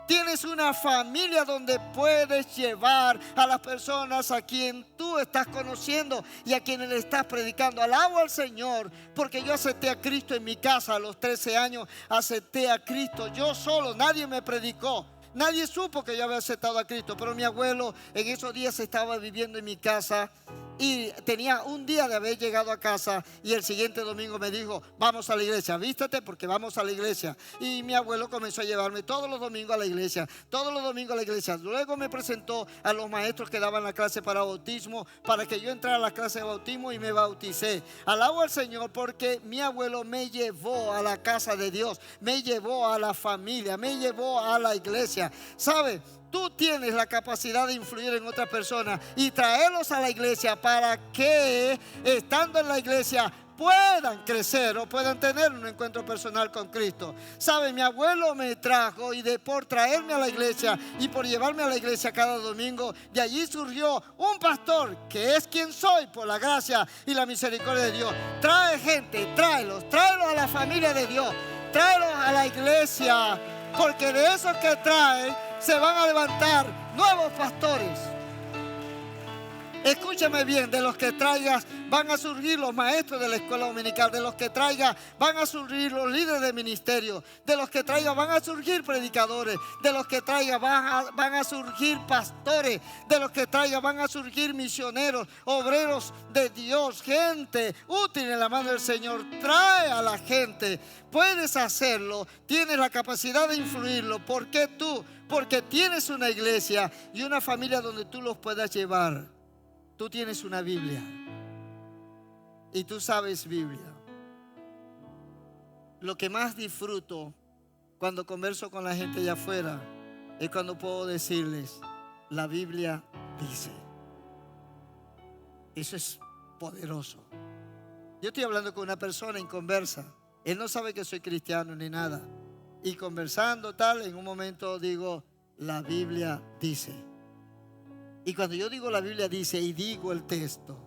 Speaker 2: Tienes una familia donde puedes llevar a las personas a quien tú estás conociendo y a quienes le estás predicando. Alabo al Señor porque yo acepté a Cristo en mi casa a los 13 años. Acepté a Cristo yo solo, nadie me predicó. Nadie supo que yo había aceptado a Cristo, pero mi abuelo en esos días estaba viviendo en mi casa y tenía un día de haber llegado a casa y el siguiente domingo me dijo: vamos a la iglesia, vístete porque vamos a la iglesia. Y mi abuelo comenzó a llevarme todos los domingos a la iglesia, todos los domingos a la iglesia. Luego me presentó a los maestros que daban la clase para bautismo, para que yo entrara a la clase de bautismo y me bauticé. Alabo al Señor porque mi abuelo me llevó a la casa de Dios, me llevó a la familia, me llevó a la iglesia. ¿Sabe? Tú tienes la capacidad de influir en otras personas y traerlos a la iglesia para que, estando en la iglesia, puedan crecer o puedan tener un encuentro personal con Cristo. ¿Sabe? Mi abuelo me trajo y por traerme a la iglesia y por llevarme a la iglesia cada domingo, de allí surgió un pastor que es quien soy por la gracia y la misericordia de Dios. Trae gente, tráelos a la familia de Dios, tráelos a la iglesia, porque de esos que traen se van a levantar nuevos pastores. Escúchame bien, de los que traigas van a surgir los maestros de la escuela dominical, de los que traigas van a surgir los líderes de ministerio, de los que traigas van a surgir predicadores, de los que traigas van a surgir pastores, de los que traigas van a surgir misioneros, obreros de Dios, gente útil en la mano del Señor. Trae a la gente, puedes hacerlo, tienes la capacidad de influirlo. ¿Por qué tú? Porque tienes una iglesia y una familia donde tú los puedas llevar. Tú tienes una Biblia y tú sabes Biblia. Lo que más disfruto cuando converso con la gente allá afuera es cuando puedo decirles: la Biblia dice. Eso es poderoso. Yo estoy hablando con una persona en conversa. Él no sabe que soy cristiano ni nada. Y conversando tal, en un momento digo: la Biblia dice. Y cuando yo digo la Biblia dice y digo el texto,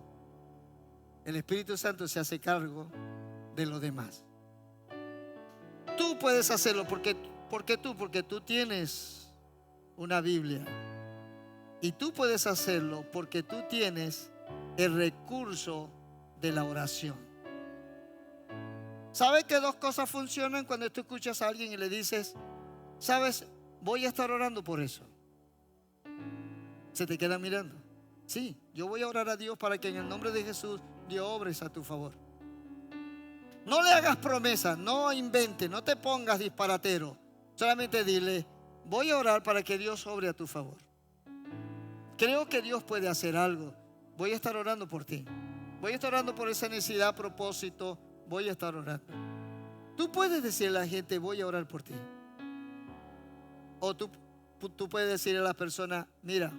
Speaker 2: el Espíritu Santo se hace cargo de lo demás. Tú puedes hacerlo porque tú tienes una Biblia. Y tú puedes hacerlo porque tú tienes el recurso de la oración. ¿Sabes que dos cosas funcionan cuando tú escuchas a alguien y le dices: sabes, voy a estar orando por eso? Se te queda mirando. Sí, yo voy a orar a Dios para que en el nombre de Jesús Dios obres a tu favor. No le hagas promesas, no inventes, no te pongas disparatero. Solamente dile: voy a orar para que Dios obre a tu favor. Creo que Dios puede hacer algo. Voy a estar orando por ti. Voy a estar orando por esa necesidad, propósito. Voy a estar orando. Tú puedes decirle a la gente: voy a orar por ti. O tú puedes decirle a la persona: mira,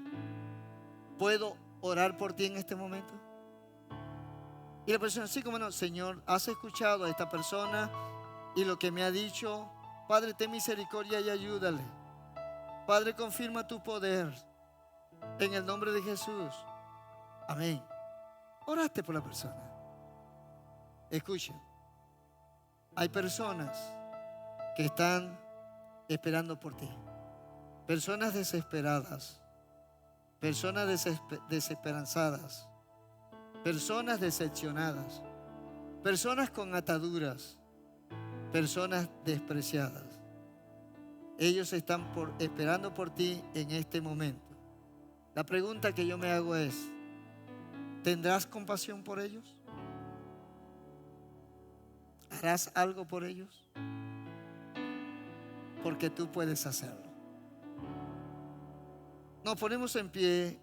Speaker 2: ¿puedo orar por ti en este momento? Y la persona: sí, como no, Señor, has escuchado a esta persona y lo que me ha dicho. Padre, ten misericordia y ayúdale. Padre, confirma tu poder en el nombre de Jesús. Amén. Oraste por la persona. Escucha, hay personas que están esperando por ti. Personas desesperadas personas desesperanzadas, personas decepcionadas, personas con ataduras, personas despreciadas. Ellos están esperando por ti en este momento. La pregunta que yo me hago es, ¿tendrás compasión por ellos? ¿Harás algo por ellos? Porque tú puedes hacerlo. Nos ponemos en pie.